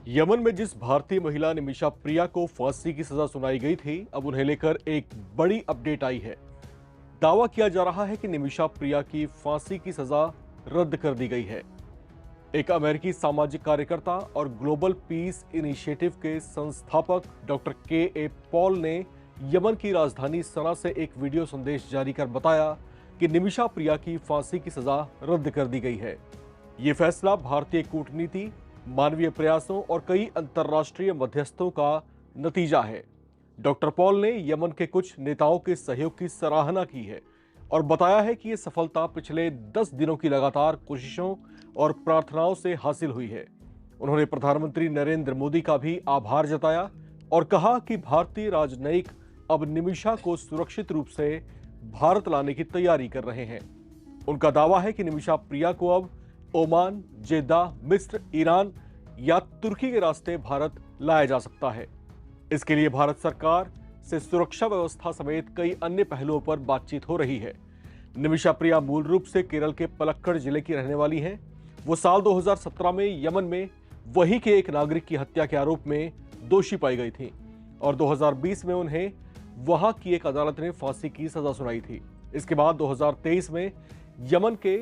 Yemen में जिस भारतीय महिला निमिषा प्रिया को फांसी की सजा सुनाई गई थी, अब उन्हें लेकर एक बड़ी अपडेट आई है। दावा किया जा रहा है कि निमिषा प्रिया की फांसी की सजा रद्द कर दी गई है। एक अमेरिकी सामाजिक कार्यकर्ता और ग्लोबल पीस इनिशिएटिव के संस्थापक डॉक्टर के पॉल ने यमन की राजधानी सना से एक वीडियो संदेश जारी कर बताया कि निमिषा प्रिया की फांसी की सजा रद्द कर दी गई है। ये फैसला भारतीय कूटनीति, मानवीय प्रयासों और कई अंतर्राष्ट्रीय मध्यस्थों का नतीजा है। डॉक्टर पॉल ने यमन के कुछ नेताओं के सहयोग की सराहना की है और बताया है कि यह सफलता पिछले 10 दिनों की लगातार कोशिशों और प्रार्थनाओं से हासिल हुई है। उन्होंने प्रधानमंत्री नरेंद्र मोदी का भी आभार जताया और कहा कि भारतीय राजनयिक अब निमिषा को सुरक्षित रूप से भारत लाने की तैयारी कर रहे हैं। उनका दावा है कि निमिषा प्रिया को अब ओमान, जेद्दा, मिस्र, ईरान या तुर्की के रास्ते भारत लाया जा सकता है। इसके लिए भारत सरकार से सुरक्षा व्यवस्था समेत कई अन्य पहलुओं पर बातचीत हो रही है। निमिषा प्रिया मूल रूप से केरल के पलक्कड़ जिले की रहने वाली हैं। वो साल 2017 में यमन में वहीं के एक नागरिक की हत्या के आरोप में दोषी पाई गई थी और 2020 में उन्हें वहां की एक अदालत ने फांसी की सजा सुनाई थी। इसके बाद 2023 में यमन के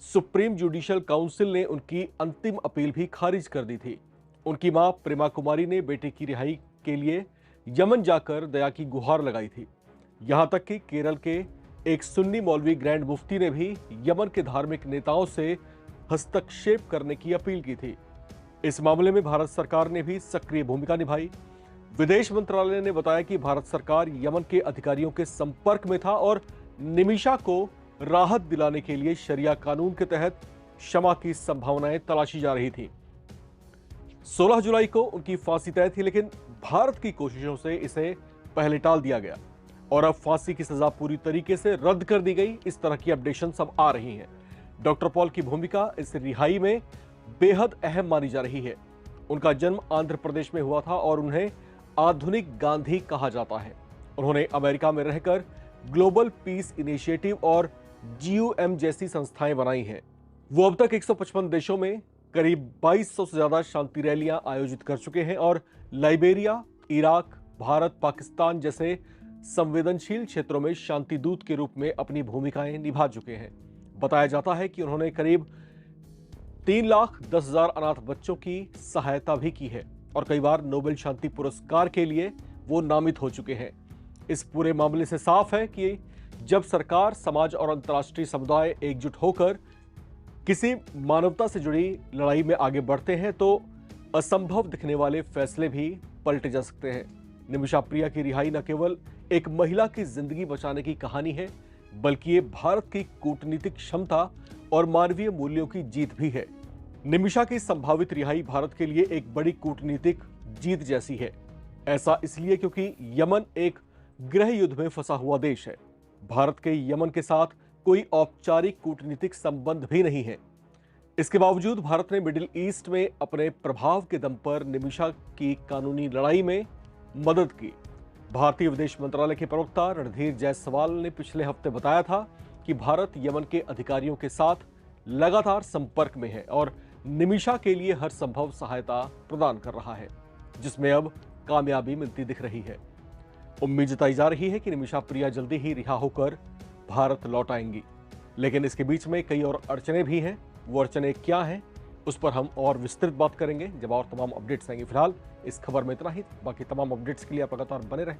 सुप्रीम जुडिशियल काउंसिल ने उनकी अंतिम अपील भी खारिज कर दी थी। उनकी मां प्रेमा कुमारी ने बेटे की रिहाई के लिए यमन जाकर दया की गुहार लगाई थी। यहां तक कि केरल के एक सुन्नी मौलवी ग्रैंड मुफ्ती ने भी यमन के धार्मिक नेताओं से हस्तक्षेप करने की अपील की थी। इस मामले में भारत सरकार ने भी सक्रिय भूमिका निभाई। विदेश मंत्रालय ने बताया कि भारत सरकार यमन के अधिकारियों के संपर्क में था और निमिषा को राहत दिलाने के लिए शरिया कानून के तहत क्षमा की संभावनाएं तलाशी जा रही थी। 16 जुलाई को उनकी फांसी तय थी, लेकिन भारत की कोशिशों से इसे पहले टाल दिया गया और अब फांसी की सजा पूरी तरीके से रद्द कर दी गई। इस तरह की अपडेशन सब आ रही हैं। डॉक्टर पॉल की भूमिका इस रिहाई में बेहद अहम मानी जा रही है। उनका जन्म आंध्र प्रदेश में हुआ था और उन्हें आधुनिक गांधी कहा जाता है। उन्होंने अमेरिका में रहकर ग्लोबल पीस इनिशिएटिव और GUM जैसी संस्थाएं बनाई हैं। वो अब तक 155 देशों में करीब 2200 से ज्यादा शांति रैलियां आयोजित कर चुके हैं और लाइबेरिया, इराक, भारत, पाकिस्तान जैसे संवेदनशील क्षेत्रों में शांति दूत के रूप में अपनी भूमिकाएं निभा चुके हैं। बताया जाता है कि उन्होंने करीब 3,10,000 अनाथ बच्चों की सहायता भी की है और कई बार नोबेल शांति पुरस्कार के लिए वो नामित हो चुके हैं। इस पूरे मामले से साफ है कि जब सरकार, समाज और अंतर्राष्ट्रीय समुदाय एकजुट होकर किसी मानवता से जुड़ी लड़ाई में आगे बढ़ते हैं तो असंभव दिखने वाले फैसले भी पलटे जा सकते हैं। निमिषा प्रिया की रिहाई न केवल एक महिला की जिंदगी बचाने की कहानी है, बल्कि ये भारत की कूटनीतिक क्षमता और मानवीय मूल्यों की जीत भी है। निमिषा की संभावित रिहाई भारत के लिए एक बड़ी कूटनीतिक जीत जैसी है। ऐसा इसलिए क्योंकि यमन एक गृह युद्ध में फंसा हुआ देश है। भारत के यमन के साथ कोई औपचारिक कूटनीतिक संबंध भी नहीं है। इसके बावजूद भारत ने मिडिल ईस्ट में अपने प्रभाव के दम पर निमिषा की कानूनी लड़ाई में मदद की। भारतीय विदेश मंत्रालय के प्रवक्ता रणधीर जायसवाल ने पिछले हफ्ते बताया था कि भारत यमन के अधिकारियों के साथ लगातार संपर्क में है और निमिषा के लिए हर संभव सहायता प्रदान कर रहा है, जिसमें अब कामयाबी मिलती दिख रही है। उम्मीद जताई जा रही है कि निमिषा प्रिया जल्दी ही रिहा होकर भारत लौट आएंगी, लेकिन इसके बीच में कई और अड़चने भी हैं। वो अड़चने क्या हैं, उस पर हम और विस्तृत बात करेंगे जब और तमाम अपडेट्स आएंगे। फिलहाल इस खबर में इतना ही। बाकी तमाम अपडेट्स के लिए आप लगातार बने रहें